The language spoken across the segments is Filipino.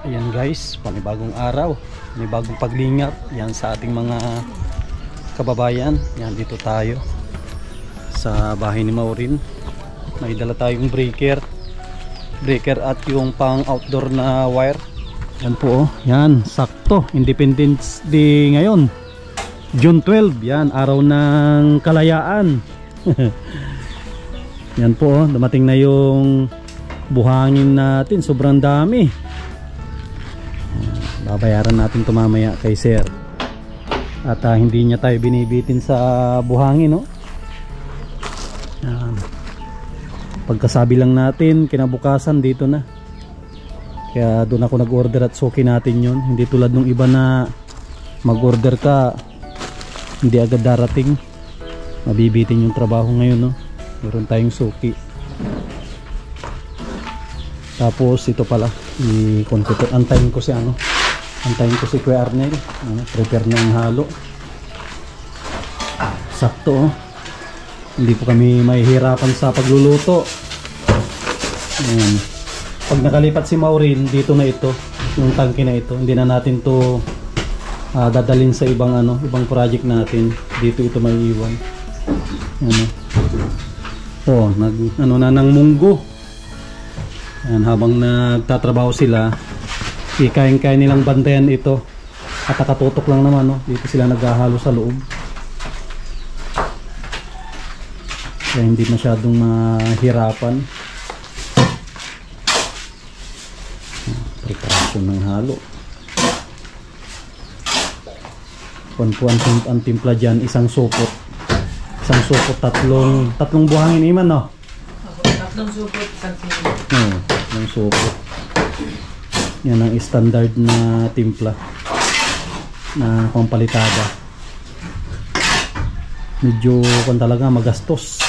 Ayan guys, panibagong araw, panibagong paglingap. Yan sa ating mga kababayan. Yan, dito tayo sa bahay ni Maureen. May dala tayong breaker at yung pang outdoor na wire. Yan po, yan, sakto, Independence Day ngayon, June 12. Yan, araw ng kalayaan. Yan po, dumating na yung buhangin natin, sobrang dami. Babayaran natin ito mamaya kay sir. At hindi niya tayo binibitin sa buhangin, no? Pagkasabi lang natin, kinabukasan dito na. Kaya doon ako nag-order at suki natin yun. Hindi tulad nung iba na mag-order ka, hindi agad darating. Mabibitin yung trabaho ngayon, no? Meron tayong suki. Tapos ito pala, antayin ko si antayin ko si Kuya Arnel, prepare ng halo. Sakto, oh. Hindi po kami mahihirapan sa pagluluto. Ayan. Pag nakalipat si Maureen, dito na ito, yung tangke na ito, hindi na natin to dadalhin sa ibang project natin. Dito ito may iwan. Oh, ng munggo. Ayan, habang nagtatrabaho sila, kaya nilang bantayan ito. At nakatutok lang naman, no? Dito sila naghahalo sa loob. Kaya hindi masyadong mahirapan. Preparasyon ng halo. Ang timpla dyan, isang supot, tatlong buhangin iman, no? Tatlong supot, isang supot. Tatlong supot. Yan ang standard na timpla na pampalitada. Medyo talaga magastos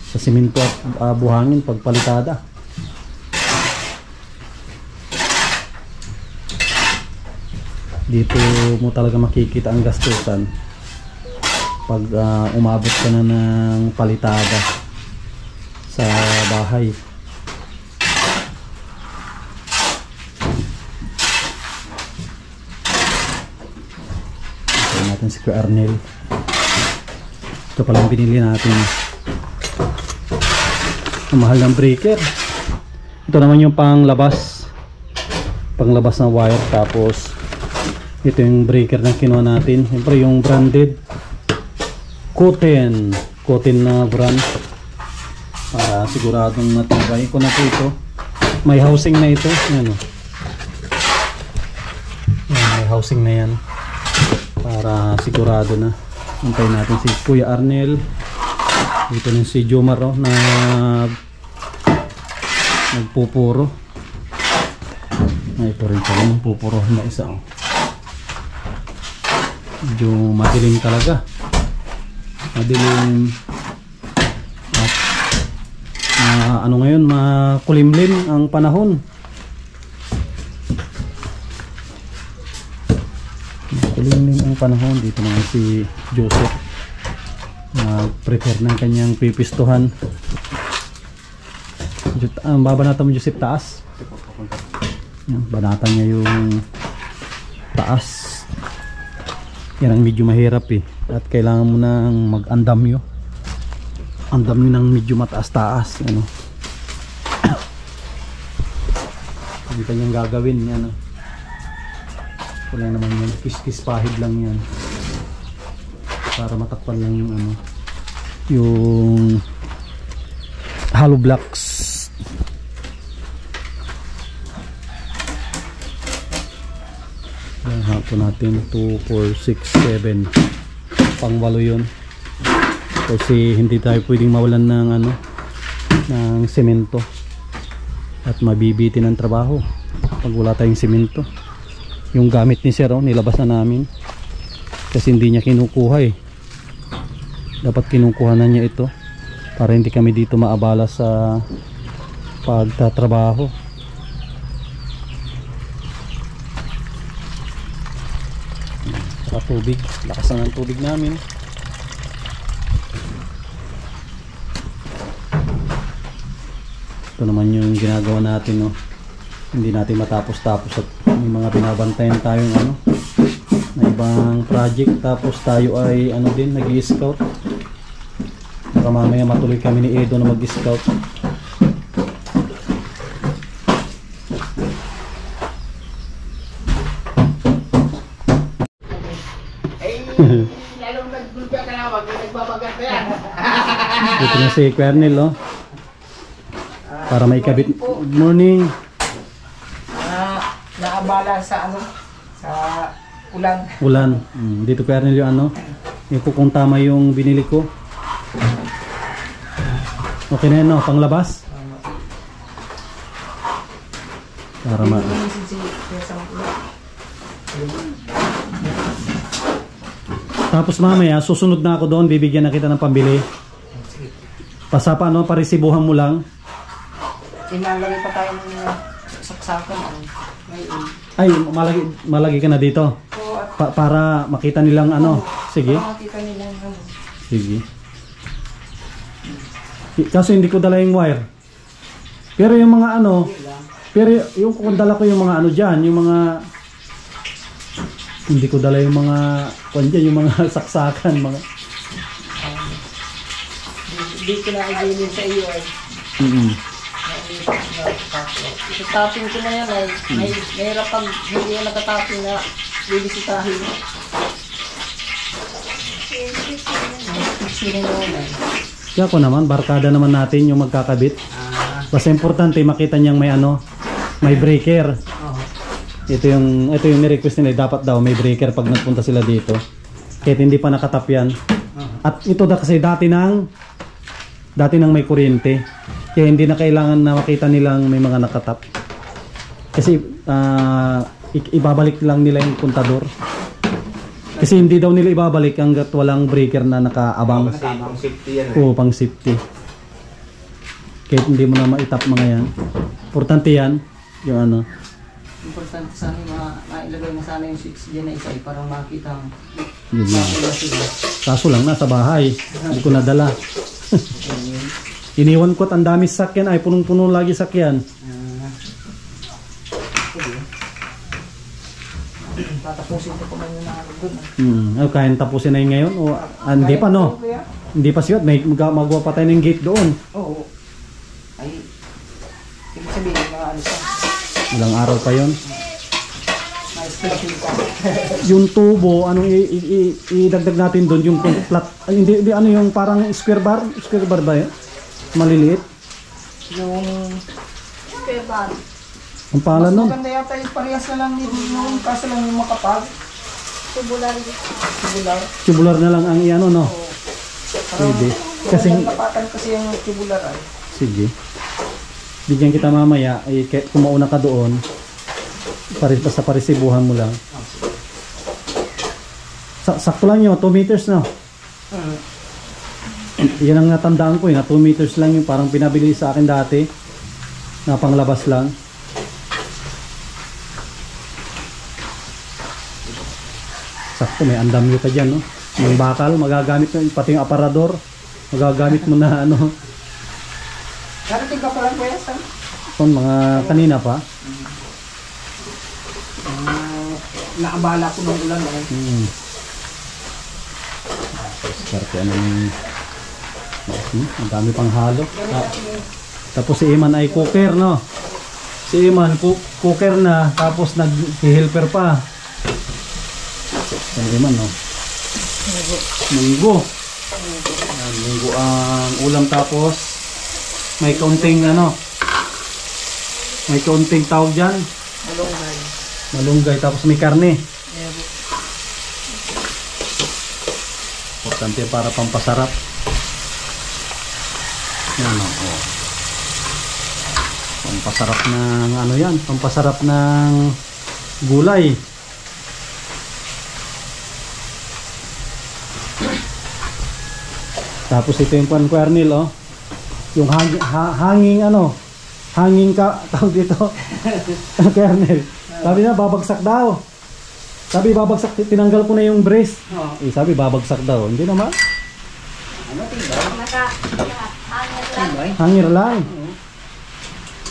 sa simento at buhangin pagpalitada. Dito mo talaga makikita ang gastusan pag umabot ka na ng palitada sa bahay. Natin si Kuya Arnel. Ito palang binili natin. Ang mahal ng breaker. Ito naman yung panglabas na wire. Tapos ito yung breaker na kinuha natin. Siyempre yung branded Koten na brand, para siguradong matibay ko na po ito. May housing na ito. Yan, may housing na yan, para sigurado na. Antayin natin si Kuya Arnel. Dito na si Jomar, na nagpupuro. Ito rin pala yung pupuro na isa. Medyo madilim talaga. Madilim. At ngayon, makulimlim ang panahon. Dito naman si Joseph prepare ng kanyang pipistuhan. Babanatan mo, Joseph, taas. Banatan niya yung taas. Yan ang medyo mahirap, at kailangan mo nang mag-andamyo ng medyo mataas-taas. Hindi kanyang gagawin yan. Wala naman yan, kiss pahid lang yan, para matakpan lang yung hollow blocks. Hapo natin 2, 4, 6, 7, pang-walo yun, kasi hindi tayo pwedeng mawalan ng semento at mabibitin ang trabaho pag wala tayong semento. Yung gamit ni sir, nilabas na namin kasi hindi niya kinukuha. Dapat kinukuha na niya ito para hindi kami dito maabala sa pagtatrabaho. Saka tubig, lakas na ng tubig namin. Ito naman yung ginagawa natin, no? hindi natin matapos-tapos at may mga binabantayan tayong ano na ibang project, tapos tayo ay ano din nag-i-scout. Baka mamaya matuloy kami ni Edo na mag-scout. Lalong nagbulga ka na, wag mo nagbabagat na yan. Ito na si Kernel, oh. Para may kabit. Good morning. Naabala sa ano, sa ulan. Ulan. Dito Kernel yung ano. Yung kung tama yung binili ko. Okay na yan, no? Panglabas? Para ma... Tapos mamaya, susunod na ako doon. Bibigyan na kita ng pambili. Pasapa, no? Parisibuhan mo lang. Inalagay pa tayo ng saksakan. Ay, malagi ka na dito. Para makita nilang ano. Sige. Para makita nilang ano. Sige. Kaso hindi ko dala yung wire. Pero yung mga ano, pero yung kung dala ko yung mga ano dyan, yung mga hindi ko dala yung mga kung dyan, yung mga saksakan, mga Hindi ko na i-bilin sa iyo ay. Ito-tapping ko na yan ay. Mahirap pag hindi ko nakatapping na bibisitahin. Sino naman ay. kaya ko naman, barkada naman natin yung magkakabit. Basta importante makita niyang may ano, may breaker. Ito yung ni-request nila, dapat daw may breaker pag nagpunta sila dito. Kahit hindi pa nakatap yan. At ito kasi dati nang may kuryente. Kaya hindi na kailangan na makita nilang may mga nakatap. Kasi ibabalik lang nila yung puntador. Kasi hindi daw nila ibabalik hanggat walang breaker na nakaabang. Pang safety yan. Oo, pang safety. Kahit hindi mo na maitap mga yan. Importante yan. Yung ano. Importante sana mailagay mo sana yung switch dyan na isa para makita mo. Yun lang. Kaso lang, nasa bahay. Hindi ko nadala. Iniwan ko at ang dami sakyan. Ay, punong-puno lagi sakyan. Tatapusin ko pa man yung nakakot doon. Kaya tapusin na yun ngayon? O, hindi pa, no? Hindi pa siya. May magawa pa tayo ng gate doon. Oo. Ay, ibig sabihin na ano pa. Ilang araw pa yun. Na-special pa. Yung tubo, anong idagdag natin doon? Yung flat, hindi, ano yung parang square bar? Square bar ba yun? Maliliit? Yung square bar. Ang pangalan nun? Maganda yata yung parehas na lang din yung kaso lang yung makapag. Tubular. Tubular na lang ang iano, no? Oo. Pwede. Kasi Kasing, kapatan kasi yung tubular ay. sige. Bigyan kita mamaya, ay kung mauna ka doon, basta parisibuhan mo lang. Sakto lang yun, 2 meters na. Yan ang natandaan ko, na 2 meters lang yung parang pinabili sa akin dati, na panglabas lang. Sakto, may andamyo ka dyan, no? Yung bakal, magagamit mo, pati yung aparador, magagamit mo na, ano, Darating ka pa lang kuya sa? kung mga kanina pa. Naabala ko ng ulan ay. Parte ano yung ang dami pang halo. Tapos si Iman ay cooker, no? Si Iman cooker na, tapos nag-helper pa. Si Iman, no? Munggo. Munggo ang ulam, tapos may kaunting ano, may kaunting tawag dyan, Malunggay. malunggay, tapos may karne. Importante para pampasarap. Yan, oh. Pampasarap ng ano yan, pampasarap ng gulay. Tapos ito yung pan-kernel, oh. Yung hanging ano, hanging ka, tawag dito, kernel. Sabi na, babagsak daw. Sabi, babagsak, tinanggal ko na yung brace. Sabi, babagsak daw. Hindi naman. Ano tibay? Hangir lang.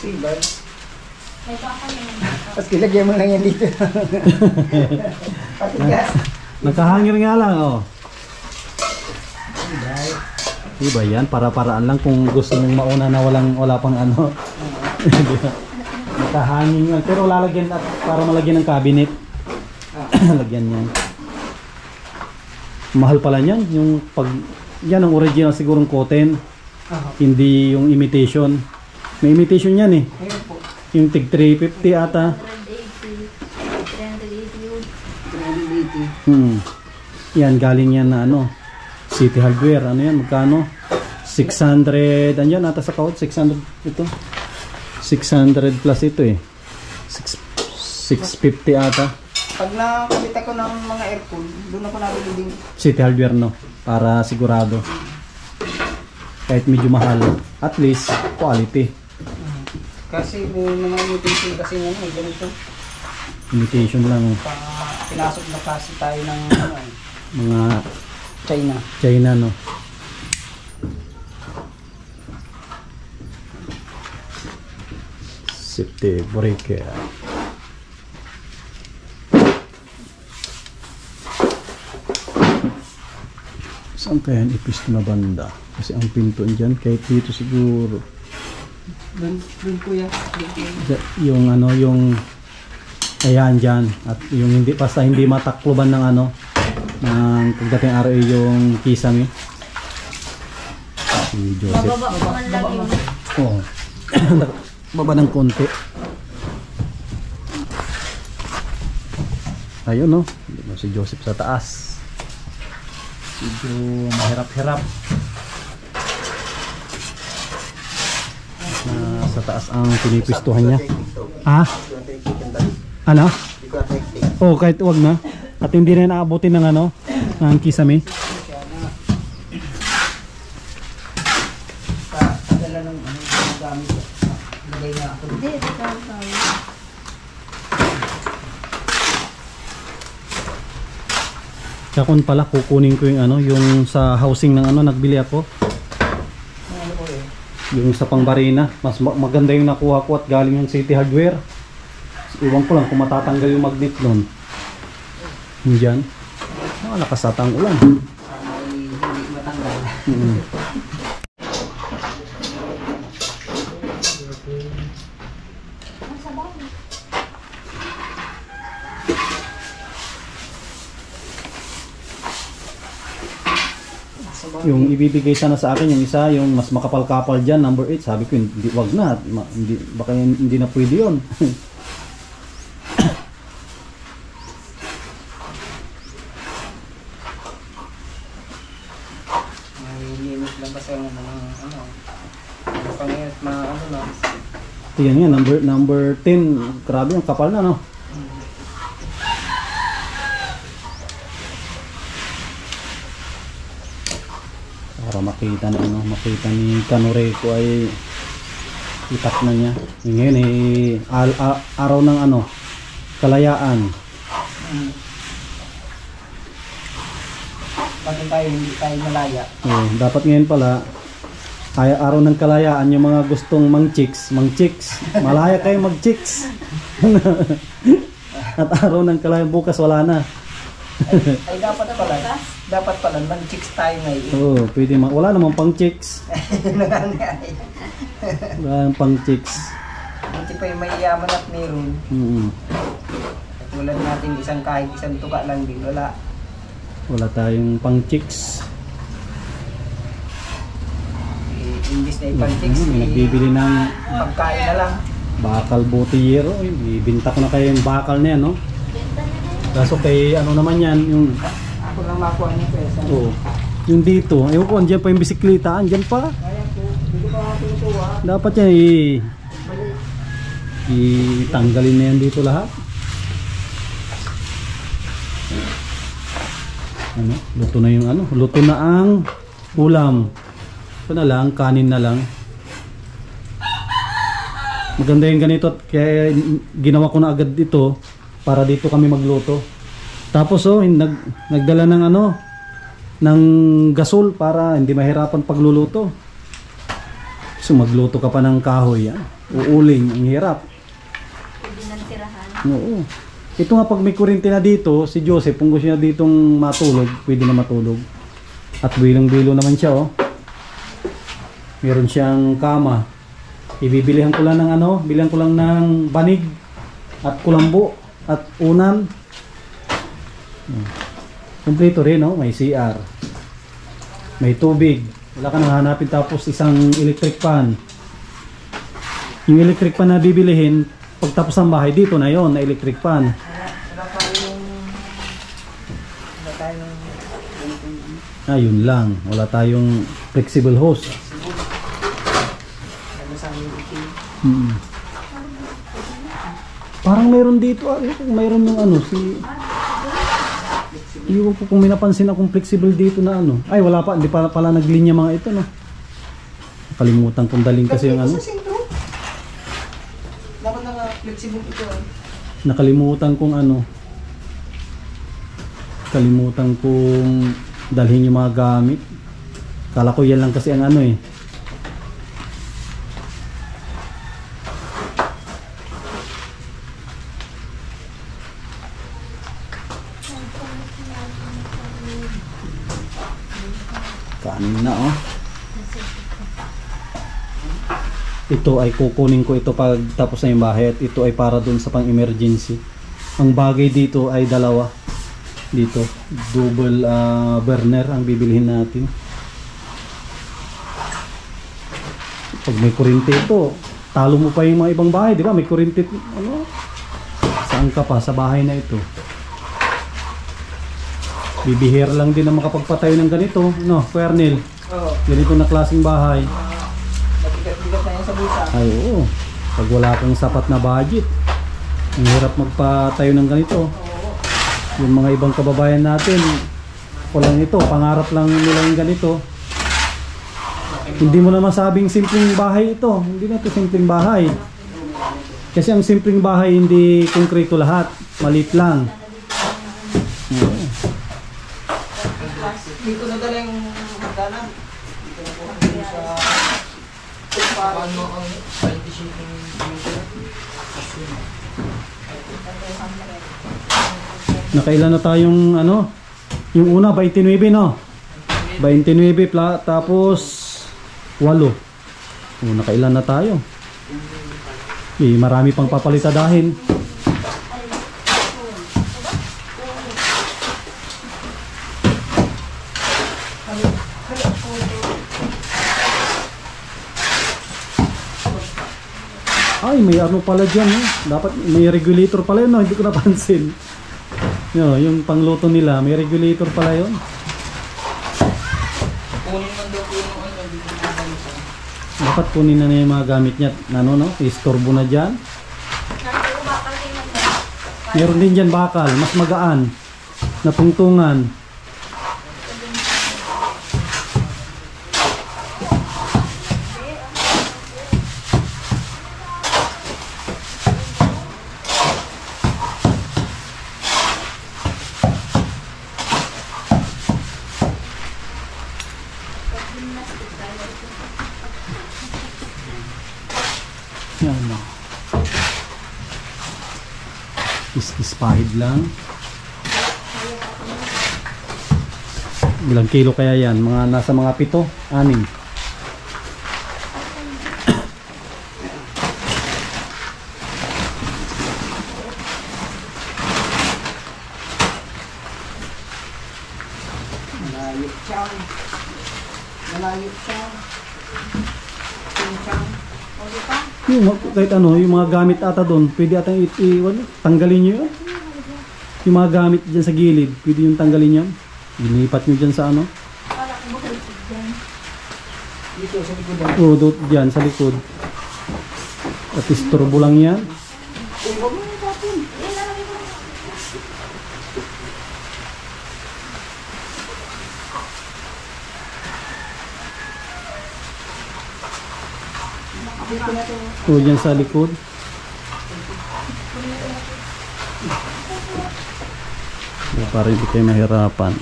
Tibay. Tapos kilagyan mo lang yan dito. Patigas. Nakahangir nga lang, oh. Diba yan? Para-paraan lang kung gusto mong mauna na wala pang ano. Diba? Nakahangin yan. Pero lalagyan at para malagyan ng cabinet. Lagyan yan. Mahal pala yan. Yung pag yan ang original sigurong cotton. Hindi yung imitation. May imitation yan eh. Ayun po. Yung tig 350 ata. 380. Yan galing yan na ano. City Hardware. Ano yan? Magkano? 600. Anyan ata sa count. 600 ito. 600 plus ito eh. 650 ata. Pag nakabit ako ng mga aircon, doon ako nabili din. City Hardware no. Para sigurado. Kahit medyo mahal. At least quality. Kasi may mga imitation kasi nga ganito. Imitation lang. Pinasok na kasi tayo ng ano, Mga China. China no. Safety breaker. Saan kaya ipis na banda? Kasi ang pinto dyan, kahit dito siguro. Doon kuya. Yung ano, yung ayan dyan. At yung hindi, basta hindi matakloban ng ano, ng pagdating araw yung kisame. Si Joseph. Bababa ko man lang yun. Oo. Baba ng konti. Ayun no. Si Joseph sa taas. Medyo mahirap-hirap. Sa taas ang pinipistuhan niya. Ha? Ano? Oh, kahit wag na. At hindi na naabutin ng ano, ng kisame. Padala ng ano, gamit. Lagay na ako. Hindi, ito tayo. Kakon pala kukunin ko yung ano, yung sa housing ng ano nagbili ako. Ano ko eh. Yung sa pangbarina, mas maganda yung nakuha ko at galing yung City Hardware. Iwan ko lang kung matatanggal yung magnet nun. Diyan. Nakasatang ulan. Ay, hindi matanggal. Yung ibibigay sana sa akin yung isa, yung mas makapal-kapal dyan, number 8. Sabi ko, hindi, wag na. Hindi, baka hindi na pwede yun. May limit lang kasi ang mga ano. Pangit mga ano na. Tingnan nga, number 10. Grabe, ang kapal na, no? Para makita na ano, makita ni Kanoreco ay itak na niya. Ngayon araw ng ano, kalayaan. Bakit tayo hindi tayo malaya? Dapat ngayon pala ay araw ng kalayaan yung mga gustong mang-chicks, malaya kayo mag-chicks. At araw ng kalayaan bukas wala na. Ay dapat pala man-chicks tayo ngayon. Oo, pwede wala namang pang-chicks. Wala namang pang-chicks. Buti pa yung mayayaman at meron. Tulad natin kahit isang tuka lang din, wala. Wala tayong pang-chicks. Imbis na ipang-chicks, Nagbibili ng pagkain na lang. bakal botillero. Ibinta ko na kayo yung bakal na yan, no? Kaso kay ano naman yan, yung Ako lang makuha niya pesa. yung dito, ewan ko, andyan pa yung bisikleta, andyan pa. Kaya po, hindi ko pa matutuwa. Dapat yan itanggalin na yan dito lahat. Ano, luto na yung ano, luto na ang ulam. Ito na lang, kanin na lang. Maganda yung ganito, kaya ginawa ko na agad dito para dito kami magluto. Tapos nagdala ng ano, ng gasol para hindi mahirapan pagluluto. So magluto ka pa ng kahoy, uuling, ang hirap. Oo. Ito nga pag may kuryente na dito, si Joseph, kung gusto niya ditong matulog, pwede na matulog. At bilang-bilo naman siya, oh. Meron siyang kama. Ibibilihan ko lang ng ano, bilihan ko lang ng banig at kulambo at unan. Kompleto rin, oh. May CR. May tubig. Wala ka nang hanapin, tapos isang electric fan. Yung electric fan na bibilihin, pagtapos ng bahay, dito na yon na electric fan. Yun lang. Wala tayong flexible hose. Parang mayroon dito. Mayroon yung ano, iwan ko kung may napansin akong flexible dito na ano. Ay, wala pa. Hindi pa pala naglinya mga ito, no? Nakalimutan kong daling kasi yung ano. Dapat na flexible ito. Nakalimutan kong ano. Kalimutan kong dalhin yung mga gamit. Kala ko yan lang kasi ang ano eh. Kanin na oh. Ito ay kukunin ko ito pag tapos na yung bahay at ito ay para dun sa pang emergency. Ang bagay dito ay dalawa. Dito, double burner ang bibilihin natin. Pag may kuryente ito, talo mo pa yung mga ibang bahay, di ba? May kuryente, ano? Saan ka pa? Sa bahay na ito. Bibihira lang din na makapagpatayo ng ganito, no? Kernel, ganito na klaseng bahay. Bigat na yan sa bulsa. Ay, oo. Pag wala kang sapat na budget, ang hirap magpatayo ng ganito. Yung mga ibang kababayan natin, walang ito, pangarap lang nila yung ganito. Hindi mo na masabing simpleng bahay ito. Hindi na ito simpleng bahay. Kasi ang simpleng bahay hindi konkreto lahat. Maliit lang. Dito na dala yung hagdanan. Dito na po sa paano ang quality shipping dito. Nakailan na tayong ano? Yung una 29 no? 29 tapos 8. Nakailan na tayo? Marami pang papalitadahin. Ay, may ano pala dyan eh. Dapat may regulator pala yun, no? Hindi ko napansin. Yung pangluto nila, may regulator pala yun. Kunin man daw po yung ano, dito na bansa. Dapat kunin na yung mga gamit niya. Ano, no? Istorbo na dyan. Meron din dyan bakal, mas magaan. Natungtungan. Yan na. Is pahid lang. Ilang kilo kaya yan? Mga nasa mga 7, 6. Malayot siya. Malayot siya. Pinchang. Yung kahit ano, yung mga gamit ata doon, pwede ata tanggalin nyo yun. Yung mga gamit dyan sa gilid, pwede yung tanggalin nyo. Inipat nyo dyan sa ano. Dito sa likod. Oo, dyan sa likod. At istorbo lang yan. Oo, dyan sa likod. Para hindi kayo mahirapan.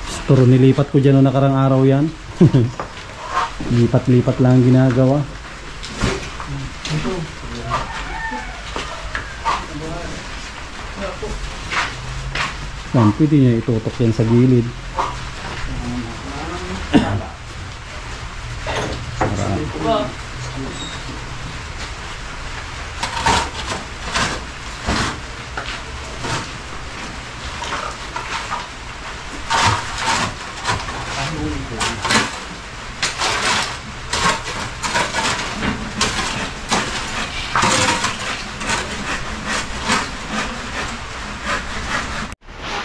Store, nilipat ko dyan noong nakarang araw yan. Lipat-lipat lang ang ginagawa. Yan, pwede niya itutok yan sa gilid.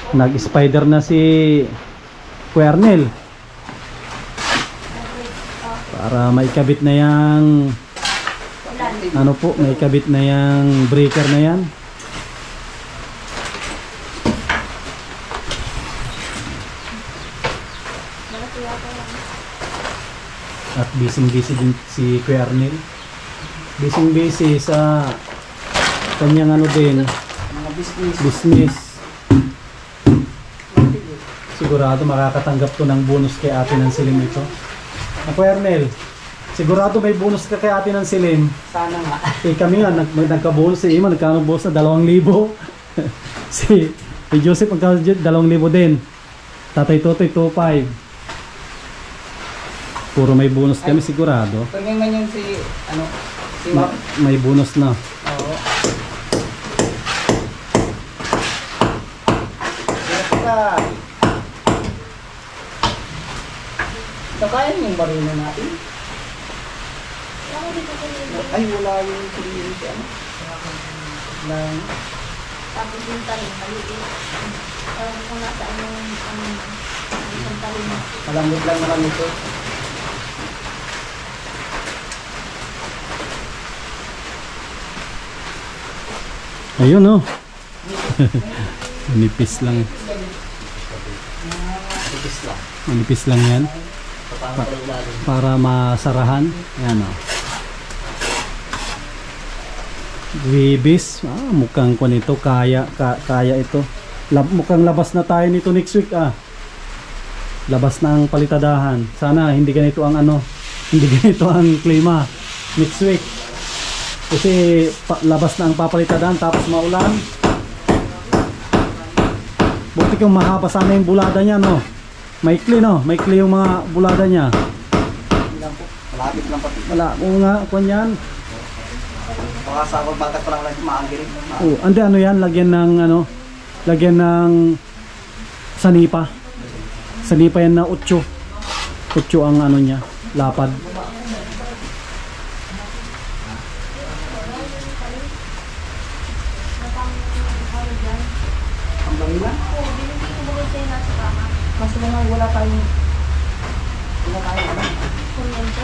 Nag-spider na si Kuernel para maikabit na yang ano po, maikabit na yang breaker na yan. At busy din si Kuernel, busy sa kanyang ano din, Mga business. Sigurado makakatanggap to ng bonus kay Ate Nansilim ito. Ako Ernel, sigurado may bonus ka kay Ate Nansilim. Sana nga. Eh kami nga, nagka-bonus si Ima, nagka-bonus na 2,000. si Joseph magka 2,000 din. Tatay Totoy 2,500. Puro may bonus kami sigurado. Pag may man yung si Map. May bonus na. Oo. Kakain yung barino natin. Ay, wala yung kulihin siya. Lang. Tapos yung talim, maliit. Kung nasaan yung isang talim. Malambot lang naman ito. Ayun oh. Manipis lang. Manipis lang yan. Para masarahan. Yan oh. Ribis. Mukhang ko nito. Kaya ito. Mukhang labas na tayo nito next week ah. Labas na ang palitadahan. Sana hindi ganito ang ano. Hindi ganito ang klima next week. Kasi labas na ang papalitadahan tapos maulan. Buti kung mahaba sana yung bulada niya no. Maikli no, maikli yung mga bulada niya. Malapit lang pati. Wala, oo nga, kung yan. Baka sa ako bagat pa lang lang maanggirin. Oh, ande ano yan, lagyan ng ano, lagyan ng sanipa. Sanipa yan na 8. 8 ang ano niya, lapad. Ang bangila? Oo, binigay ko ba sa'yo nasa kama? Mas naman wala tayong ano. Kuryente?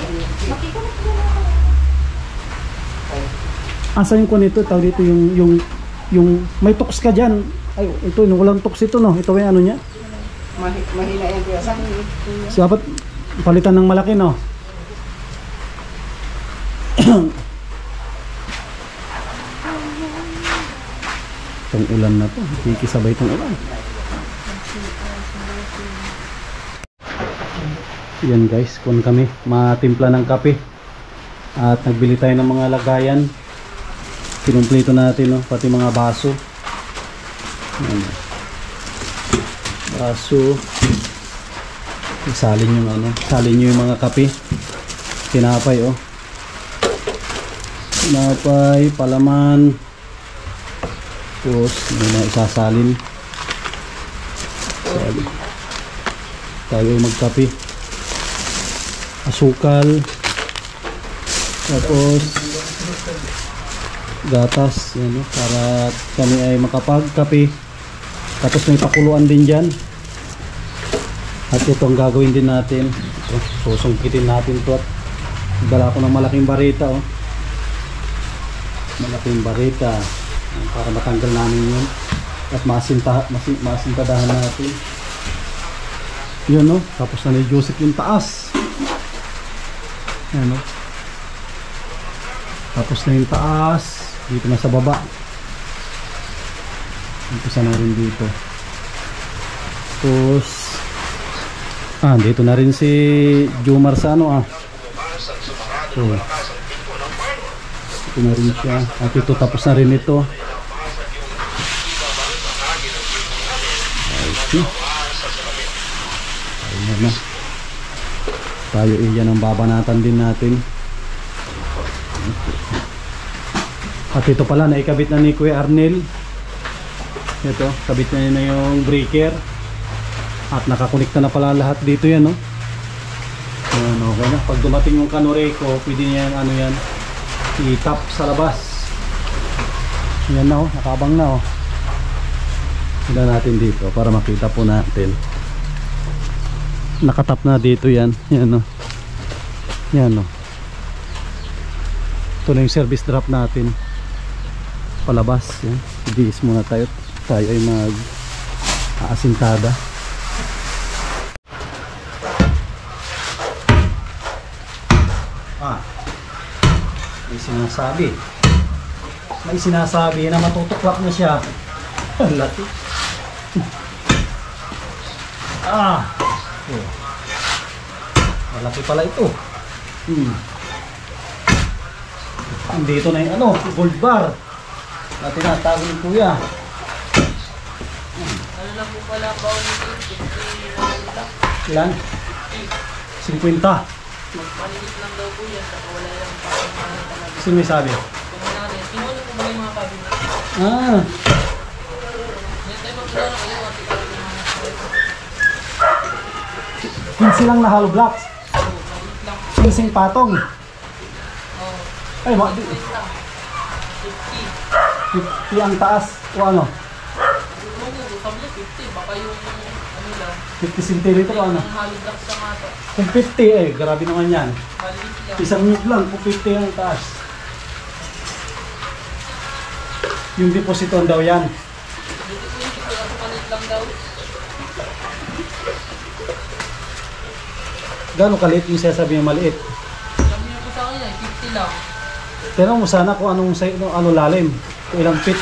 Makikulit ko na ako. Asa yung kunito, tawag dito yung may toks ka diyan. Ay, ito walang toks ito no. Ito yung ano niya. Mahina yan kuya. Saan yun? Dapat palitan ng malaki no. Itong ulan na to, kikisabay itong ulan. Yan guys, kung kami matimpla ng kape at nagbili tayo ng mga lagayan. Kinumpleto natin no, pati mga baso. Yan. Baso. Isalin yung ano, salin nyo yung mga kape. Tinapay oh. Tinapay, palaman. Tapos may mga isasalin. Tayo magkape. Asukal. Tapos gatas, yan, para kami ay makapagkape. Tapos may pakuluan din dyan. At ito ang gagawin din natin. Susungkitin natin ito. At dala ko ng malaking barita oh. Malaking barita para matanggal namin yun. At masintadahan natin. Yun no. Tapos na ni Joseph yung taas. Yan no. Tapos na yung taas. Dito na sa baba. Umpisa na rin dito. Tapos dito na rin si Jomar sa ano So, ito na rin siya. At ito tapos na rin ito. Okay. Ayan na. Tayo iyan ang babanatan din natin. At ito pala, naikabit na ni Kuya Arnel. Ito, kabit na yung breaker. At nakakonekta na pala lahat dito yan, no? Ayan, okay na. Pag dumating yung Canureco, pwede niya ano yan, i-tap sa labas. Yan na, oh, nakabang na, oh. Sila natin dito para makita po natin. Nakatap na dito yan. Yan, oh. Yan, oh. Ito na yung service drop natin. Palabas, yan. Diis muna tayo. Tayo ay mag-aasintada. May sinasabi na matutuklap na siya. Laki. Oh. Malaki pala ito. Dito na yung gold bar na tinatago ni Kuya. Ano lang po pala ang baon nito? Ilan? 50. Magpanilit lang daw po yan. Saka wala lang pasang talaga. Sino may sabi? Sinuno po ba yung mga cabinet? Ah, Yan tayo magpula na kayo. Ate ka rin yung mga 15 lang na hollow blocks. maliit lang. 15 patong. Oh, Ay, 50. 50 ang taas. O ano? Sabi niya 50. Baka yung ano lang. 50 centimeter o ano? Yung hollow blocks sa mato. Kung 50 grabe naman yan. Maliit lang. Isang nyug lang kung 50 ang taas. Yung depositon daw yan. Dito po yung 50 kasi maliit lang daw. Gano'ng kaliit yung sasabi yung maliit? Sabi niya po sa akin ay 50 lang. Pero mo sana kung ano lalim. Kung ilang feet.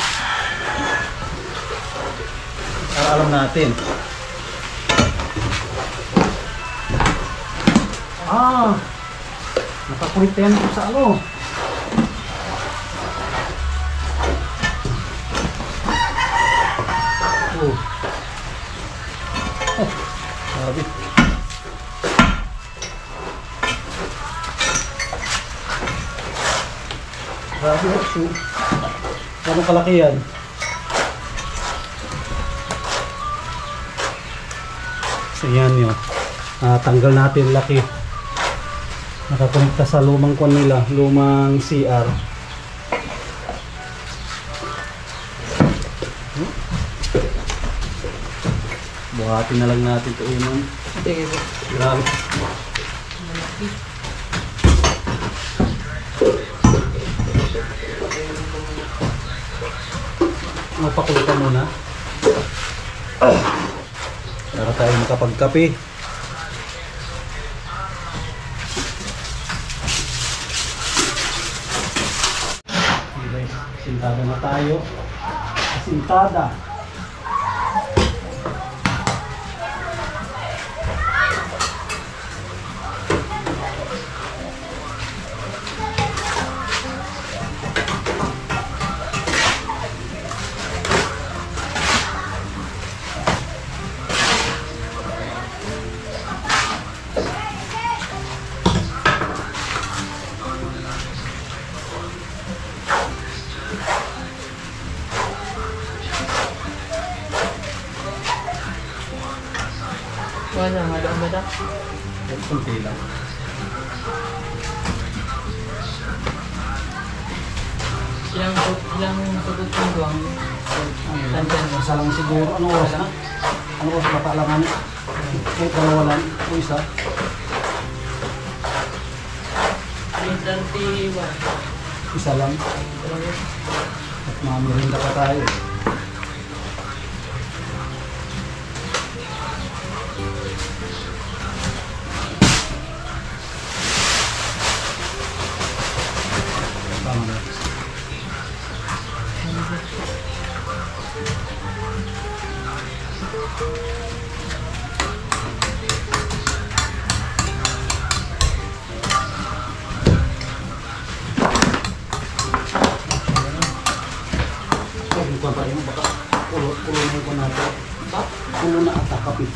Para alam natin. Ah! Nakakulit yan po sa ano. Oh. Oh. Grabe. Grabe, so, gano'ng kalaki yan? So yan yun. Tanggal natin laki. Nakakonekta sa lumang kwan nila, lumang CR. Buhatin na lang natin ito yun. Sige po. Grabe. Malaki. Magpakulutan muna. Para tayo makapagkape. Okay, sintada na tayo. Sintada. Wala, wala ba na? Kunti lang. Ilang tugot yung buwang? Isa lang siguro. Anong oras na? Anong oras mataalangan? Kahit dalawa lang. O isa. 31. Isa lang. At mamirinda pa tayo. Tama na. na tayo. Baka pulo na yung natin. Pulo na at kapit.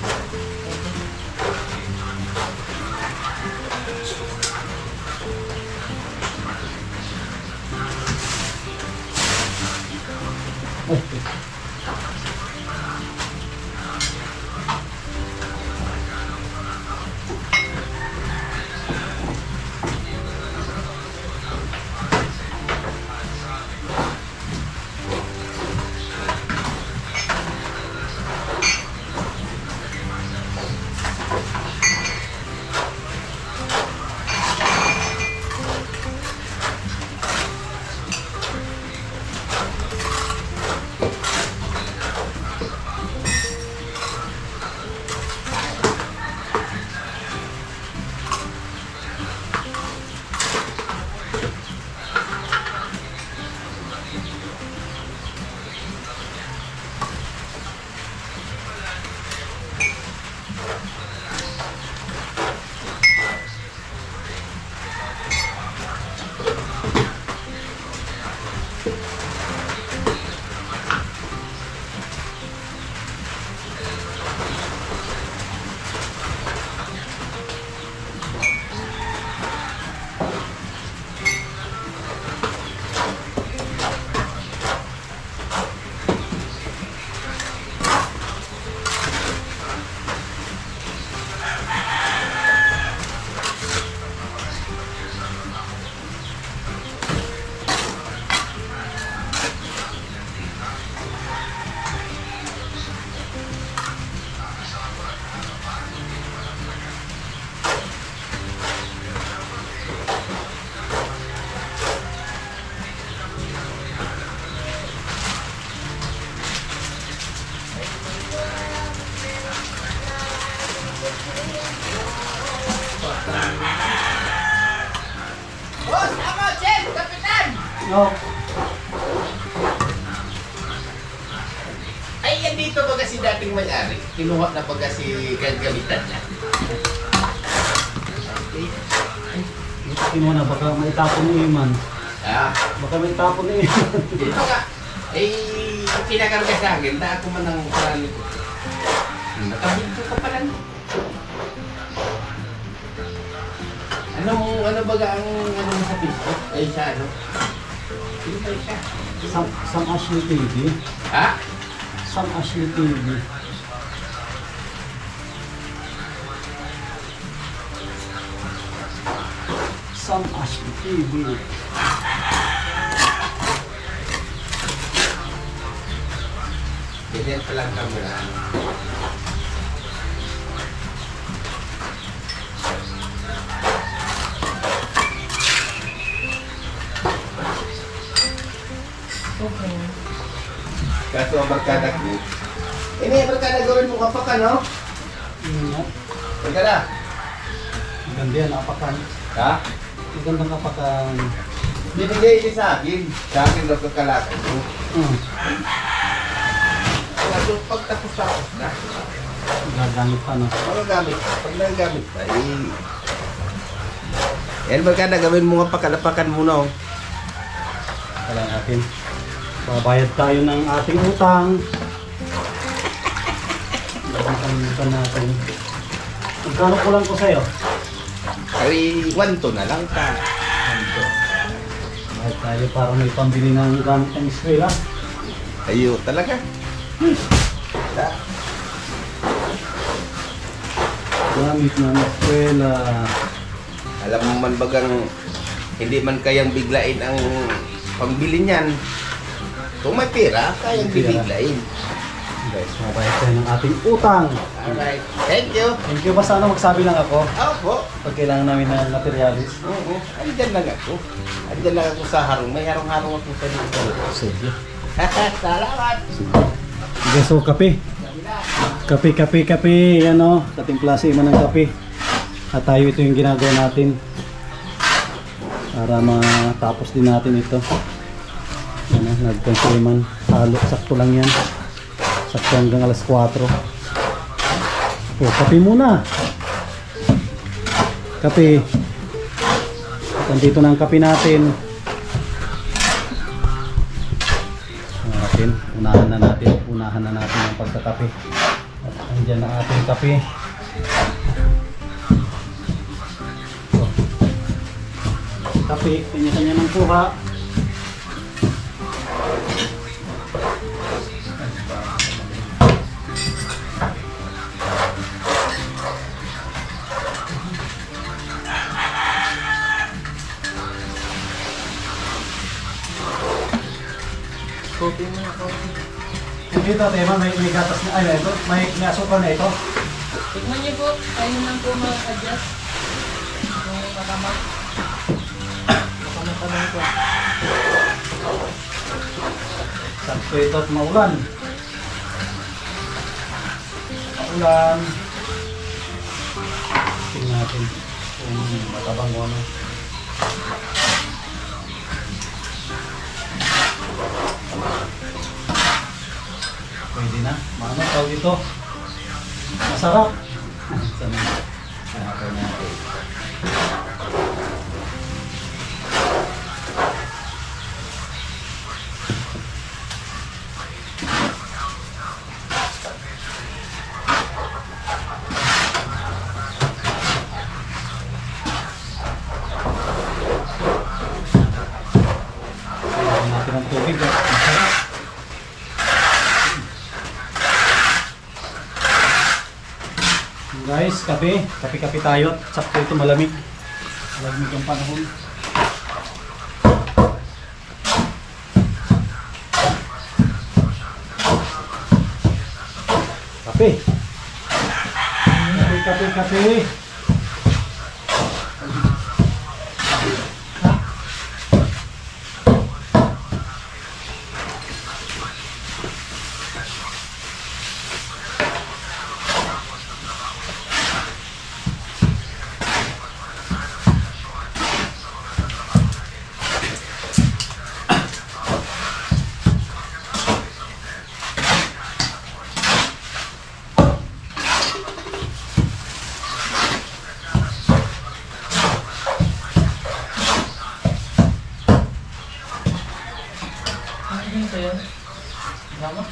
No. Ay, yan dito ba kasi dating may-ari? Kinuha na ba kasi gagamitan niya? Okay. Kinuha na, baka may tapon ni Iman. Ah, Baka may tapon ni Iman. dito nga. Eh, kinakarga sa akin, na ako man ang karali ko. Nakabinto ka pala. Ano baga ang ano sa Facebook? Ay, sa ano? Sino ba siya? Sam Ashley TV. Ha? Sam Ashley TV. Sam Ashley TV. Ganyan palang kamera. Kaso ang barkada ko. Ini barkada gawin mo kapak ano? Barkada? Maganda yan, apakan. Ha? Magandang apakan. Binigay ini sa akin. Sa akin daw kakalakan ko. Kaso pagtapos na. Gagamit pa na. Magagamit pa. Pag nagagamit pa, yan barkada gawin mo kapak. Kalapakan muna oh. Kala natin. Babayad tayo ng ating utang. Babayad natin. Magkano kulang ko sa'yo? Ay, 1 to na lang ka. Bayad tayo para may pambili ng gamit ng eskwela. Ayo, talaga. Gamit ng eskwela. Alam mo man bagang hindi man kayang biglain ang pambili niyan. Kung may pera, kayang bibiglain. Guys, mabayad tayo ng ating utang. Alright. Thank you. Thank you. Basta ano, magsabi lang ako Opo. pag kailangan namin ng materialis. Oo. Andyan lang ako. Andyan lang ako sa harong. May harong-harong ako sa dito. Sige. Salamat. Okay, so kape. Kape. Ano, katimpla si Iman ng kape. At tayo ito yung ginagawa natin. Para matapos din natin ito. Ano, nagkonsuman. Halo, sakto lang yan. Sakto hanggang alas 4. O, kape muna. Kape. Nandito na ang kape natin. natin. Unahan na natin ang pagkakape. At andyan ang ating kape. So, kape, kanya-kanya ng kuha. Coffee mo na, coffee. Ito, tema, may gatas na, ay, ito, may asukal na ito. Tignan niyo po, kayo lang po mag-adjust. Kung matama. Baka matanong ko. Sakto ito at maulan. Maulan. Tingnan natin kung matabang mo ano. Pwede na. Ano tawag ito? Masarap. Sana. Hanapin natin. Lagyan natin ng tubig. Masarap. Guys, kape tayo. Sakto ito, malamig. Malamig ang panahon. Kape. Kape. Ano yun sa'yo? Drama?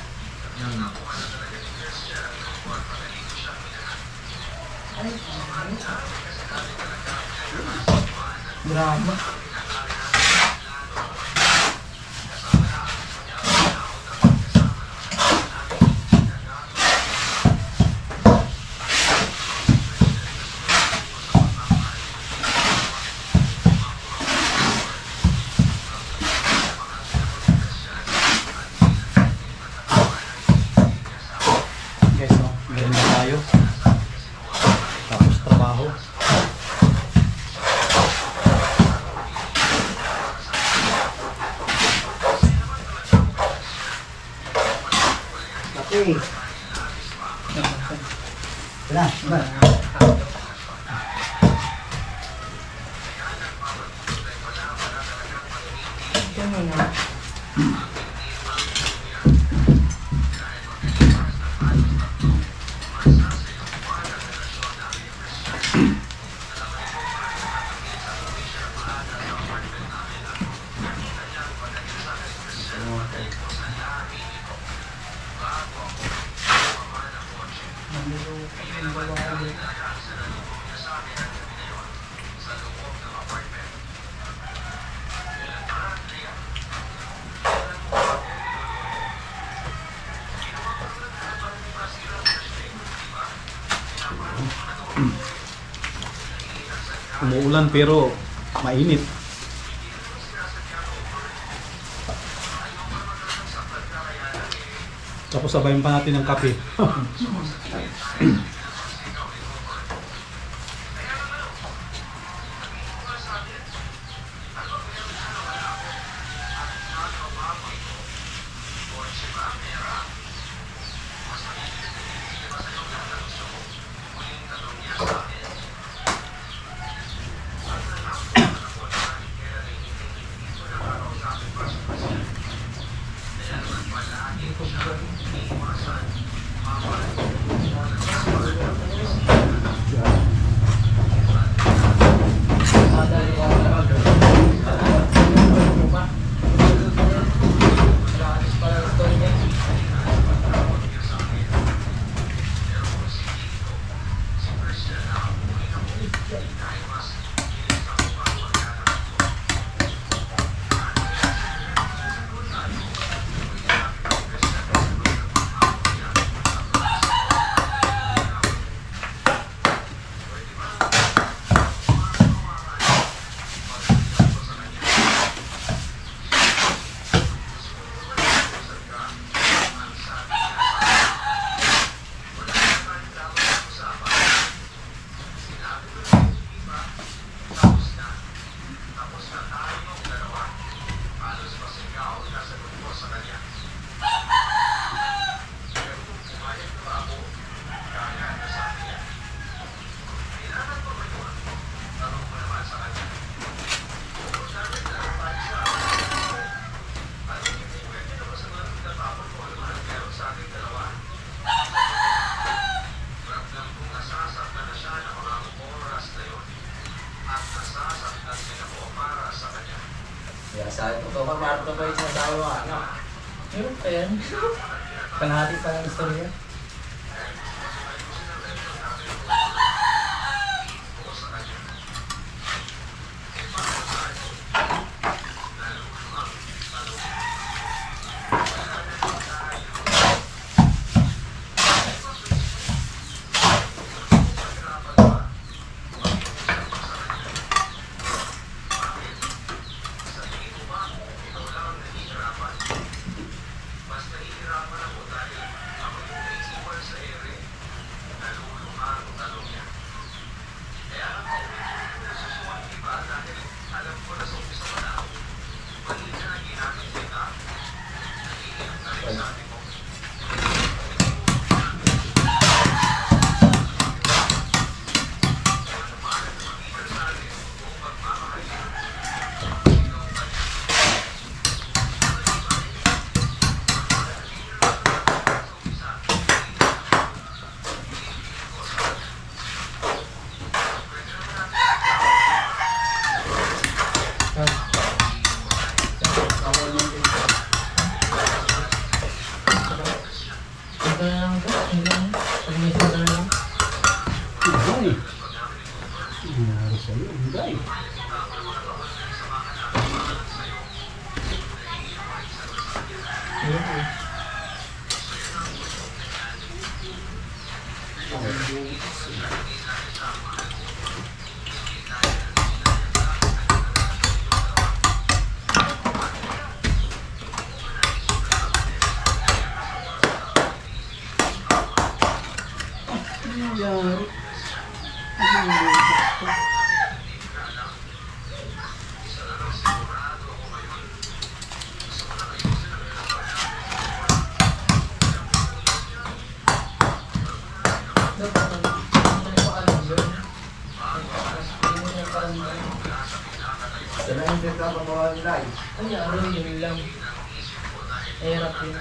Drama? Guys, no? Meron na tayo. Tapos trabaho. Okay. Wala, ba? Ito mo na. Umuulan pero mainit. Tapos sabayin pa natin ng kape. Kaya sa ito, ito Marto pa yung sinasawa, ano? Meron pa yan. Kalahati pa ng istorya. Yun lang. Hirap yun.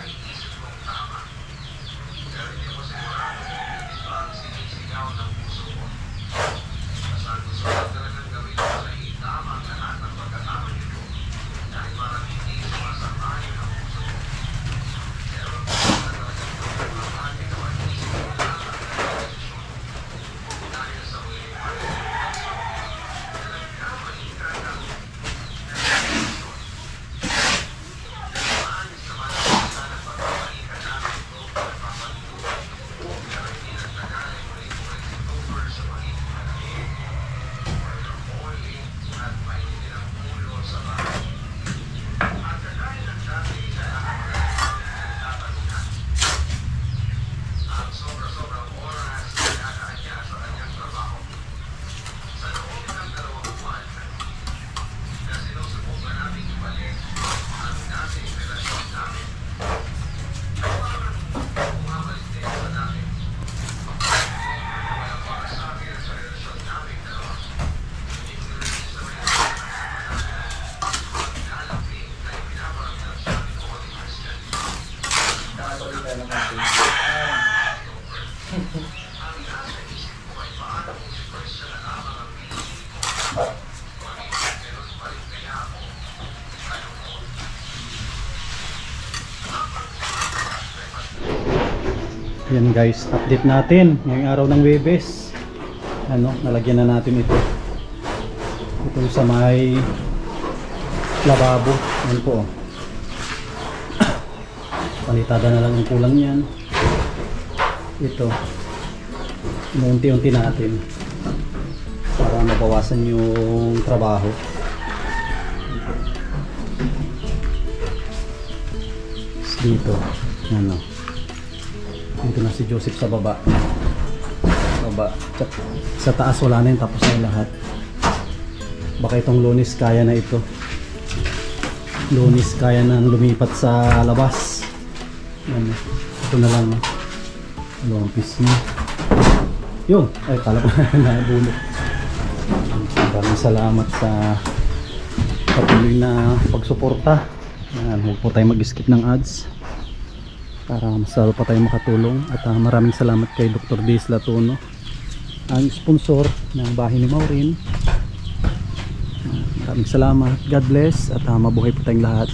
Yan guys, update natin ngayong araw ng Webes. Nalagyan na natin ito. Ito sa may lababo. Yan po. Palitada na lang ang kulang yan. Ito. Unti-unti natin para mabawasan yung trabaho. Dito. Dito na si Joseph sa baba. Sa taas wala na yun, tapos na lahat. Baka itong Lunes kaya na ito. Lunes kaya na lumipat sa labas. Ito na lang. Dalawang piece niya. Yun. Ay, kala ko na bulok. Maraming salamat sa patuloy na pagsuporta. Huwag po tayo mag-skip ng ads para mas lalo pa tayo makatulong. At maraming salamat kay Dr. Diz Latuno, ang sponsor ng bahay ni Maureen. Maraming salamat. God bless at mabuhay po tayong lahat.